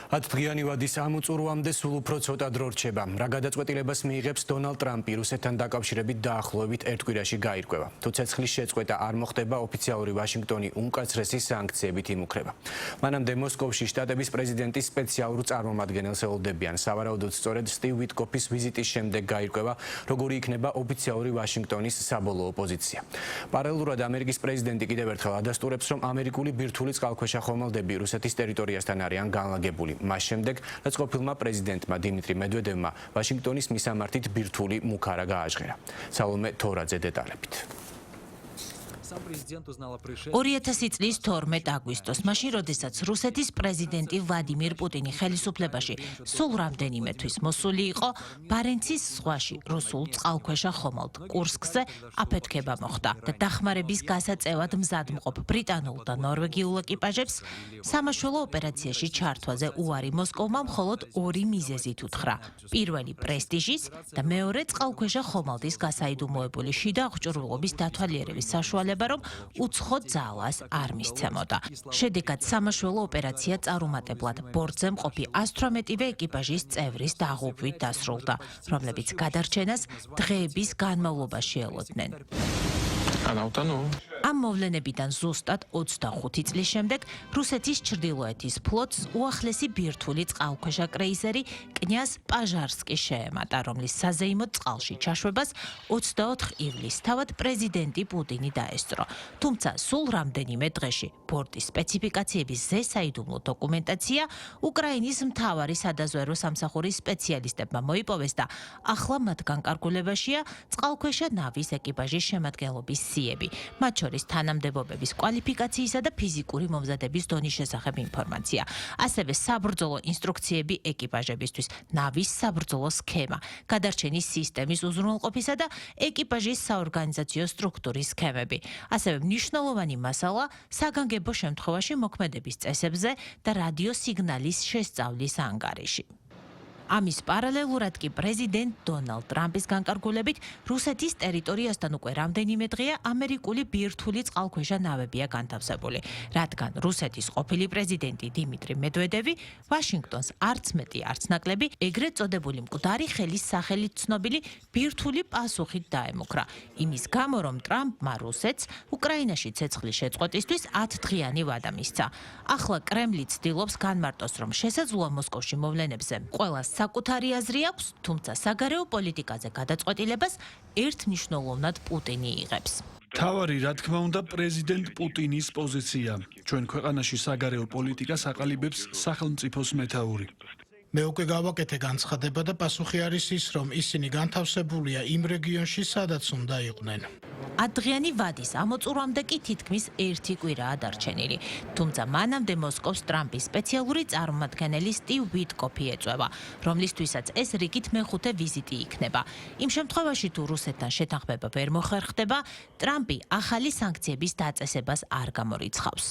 10დღიანი ვადის ამოწურვამდე სულ უფრო ცოტა დრო რჩება. რა გადაწყვეტილებას მიიღებს დონალდ ტრამპი რუსეთთან დაკავშირებით დაახლოებით ერთ კვირაში გაირკვევა. თუ ცეცხლის შეწყვეტა არ მოხდება, ოფიციალური ვაშინგტონი უმკაცრესი სანქციებით იმუქრება. მანამდე მოსკოვში შტატების პრეზიდენტის სპეციალურ წარმომადგენელს ელოდებიან. სავარაუდოდ სწორედ სტივ ვიტკოფის ვიზიტის შემდეგ გაირკვევა, როგორი იქნება ოფიციალური ვაშინგტონის საბოლოო პოზიცია. პარალელურად ამერიკის პრეზიდენტი კიდევ ერთხელ ადასტურებს, რომ ამერიკული ბირთვული წყალქვეშა ხომალდები რუსეთის ტერიტორიასთან არიან განლაგებული. მას შემდეგ, რაც ყოფილმა პრეზიდენტმა დიმიტრი მედვედევმა ვაშინგტონის მისამართით ბირთვული მუქარა გააჟღერა. სალომე თორაძე დეტალებით. 2000 წლის 12 აგვისტოს, მაშინ როდესაც რუსეთის პრეზიდენტი ვლადიმირ პუტინი ხელისუფლებაში სულ რამდენიმე თვის მოსული იყო, ბარენცის ზღვაში რუსულ წყალქვეშა ხომალდ კურსკზე აფეთქება მოხდა და დახმარების გასაწევად მზადმყოფ ბრიტანულ და ნორვეგიულ ეკიპაჟებს სამაშველო ოპერაციაში ჩართვაზე უარი მოსკოვმა მხოლოდ ორი მიზეზით უთხრა. პირველი პრესტიჟის და მეორე წყალქვეშა ხომალდის გასაიდუმლოებული შიდა აღჭურვილობის დათვალიერების საშუალება, რომ უცხო ძალას არ მისცემოდა. შედეგად სამაშველო ოპერაცია წარუმატებლად ბორტზე მყოფი 118-ვე ეკიპაჟის წევრის დაღუპვით დასრულდა, რომლებიც გადარჩენას დღეების განმავლობაში ელოდნენ. ამ მოვლენებიდან ზუსტად 25 წლის შემდეგ რუსეთის ჩრდილოეთის ფლოტს უახლესი ბირთვული წყალქვეშა კრეისერი კნიაზ პაჟარსკი შეემატა, რომლის საზეიმოდ წყალში ჩაშვებას 24 ივლისს თავად პრეზიდენტი პუტინი დაესწრო. თუმცა სულ რამდენიმე დღეში ბორტის სპეციფიკაციების ზესაიდუმლო დოკუმენტაცია უკრაინის მთავარი სადაზვერვო სამსახურის სპეციალისტებმა მოიპოვეს და ახლა მათ განკარგულებაშია წყალქვეშა ნავის ეკიპაჟის შემადგენლობის სიები, მათ შორის თანამდებობების კვალიფიკაციისა და ფიზიკური მომზადების დონის შესახებ ინფორმაცია. ასევე საბრძოლო ინსტრუქციები ეკიპაჟებისთვის, ნავის საბრძოლო სქემა, გადარჩენის სისტემის უზრუნველყოფისა და ეკიპაჟის საორგანიზაციო სტრუქტურის სქემები. ასევე მნიშვნელოვანი მასალა საგანგებო შემთხვევაში მოქმედების წესებზე და რადიოსიგნალის შესწავლის ანგარიში. ამის პარალელურად კი პრეზიდენტ დონალდ ტრამპის განკარგულებით რუსეთის ტერიტორიასთან უკვე რამდენიმე დღეა ამერიკული ბირთვული წყალქვეშა ნავებია განთავსებული, რადგან რუსეთის ყოფილი პრეზიდენტი დიმიტრი მედვედევი ვაშინგტონს არც მეტი არც ნაკლები ეგრეთ წოდებული მკვდარი ხელის სახელით ცნობილი ბირთვული პასუხით დაემუქრა. იმის გამო, რომ ტრამპმა რუსეთს უკრაინაში ცეცხლის შეწყვეტისთვის 10დღიანი ვადა მისცა. ახლა კრემლი ცდილობს განმარტოს, რომ შესაძლოა მოსკოვში მოვლენებზე ყველას საკუთარი აზრი აქვს, თუმცა საგარეო პოლიტიკაზე გადაწყვეტილებას ერთმნიშვნელოვნად პუტინი იღებს. თავარი, რა თქმა უნდა, პრეზიდენტ პუტინის პოზიცია. ჩვენ ქვეყანაში საგარეო პოლიტიკას აყალიბებს სახელმწიფოს მეთაური. მე უკვე გავაკეთე განცხადება და პასუხი არის ის, რომ ისინი განთავსებულია იმ რეგიონში, სადაც უნდა იყვნენ. 10დღიანი ვადის ამოწურვამდე კი თითქმის ერთი კვირაა დარჩენილი. თუმცა მანამდე მოსკოვს ტრამპის სპეციალური წარმომადგენელი სტივ ვიტკოფი ეწვევა, რომლისთვისაც ეს რიგით მეხუთე ვიზიტი იქნება. იმ შემთხვევაში, თუ რუსეთთან შეთანხმება ვერ მოხერხდება, ტრამპი ახალი სანქციების დაწესებას არ გამორიცხავს.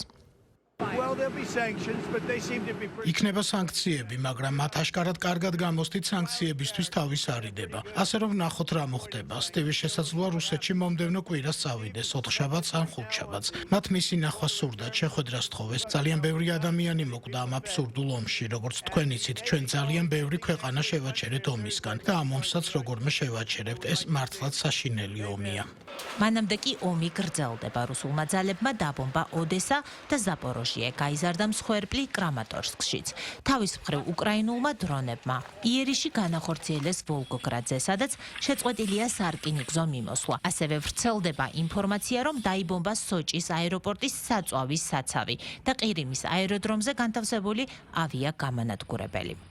იქნება სანქციები, მაგრამ მათ აშკარად კარგად გამოსდით სანქციებისთვის თავის არიდება. ასე რომ ნახოთ რა მოხდება. სტივის შესაძლოა რუსეთში მომდევნო კვირას წავიდეს, ოთხშაბათს ან ხუთშაბათს. მათ მისი ნახვა სურდათ, შეხვედრა სთხოვეს. ძალიან ბევრი ადამიანი მოკვდა ამ აბსურდულ ომში, როგორც თქვენ იცით, ჩვენ ძალიან ბევრი ქვეყანა შევაჩერეთ ომისგან და ამ ომსაც როგორმე შევაჩერებთ, ეს მართლაც საშინელი ომია. მანამდე კი ომი გრძელდება. რუსულმა ძალებმა დაბომბა ოდესა და ზაპოროჟიე, გაიზარდა მსხვერპლი კრამატორსკშიც. თავის მხრივ უკრაინულმა დრონებმა იერიში განახორციელეს ვოლგოგრადზე, სადაც შეწყვეტილია სარკინიგზო მიმოსვლა. ასევე ვრცელდება ინფორმაცია, რომ დაიბომბა სოჭის აეროპორტის საწვავის საცავი და ყირიმის აეროდრომზე განთავსებული ავიაგამანადგურებელი.